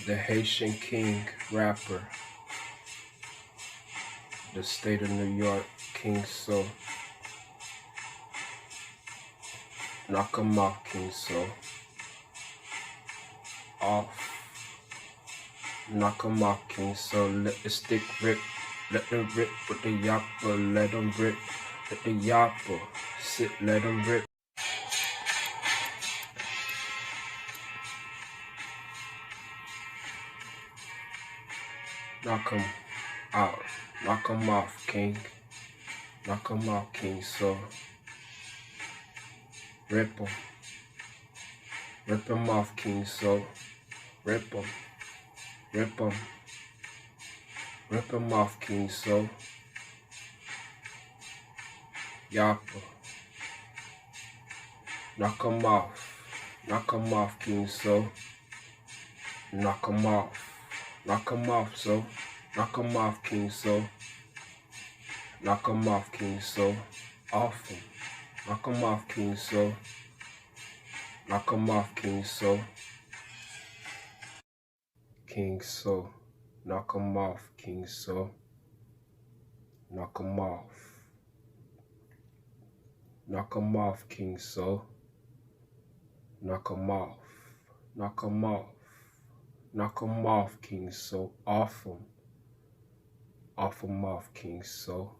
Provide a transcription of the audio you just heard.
the Haitian king rapper, the state of New York, King So. Knock 'em off, King So. Off. Knock 'em off, King So. Let the stick rip. Let them rip with the yapper. Let them rip. Let the yapper sit. Let them rip. Knock 'em out. Knock 'em off, King. Knock 'em off, King So. Rip 'em. Rip 'em off, King So. Rip 'em. Rip 'em. Rip 'em off, King So. Yapper. Knock 'em off. Knock 'em off, King So. Knock 'em off. Knock 'em off, So. Knock 'em off, King So. Knock 'em off, King So. Off 'em. Knock 'em off, King So. Knock 'em off, King So. King So. Knock 'em off, King So. Knock 'em off. Knock 'em off, King So. Knock 'em off. Knock 'em off. Knock 'em off, King So. Off 'em. Off 'em off, King So.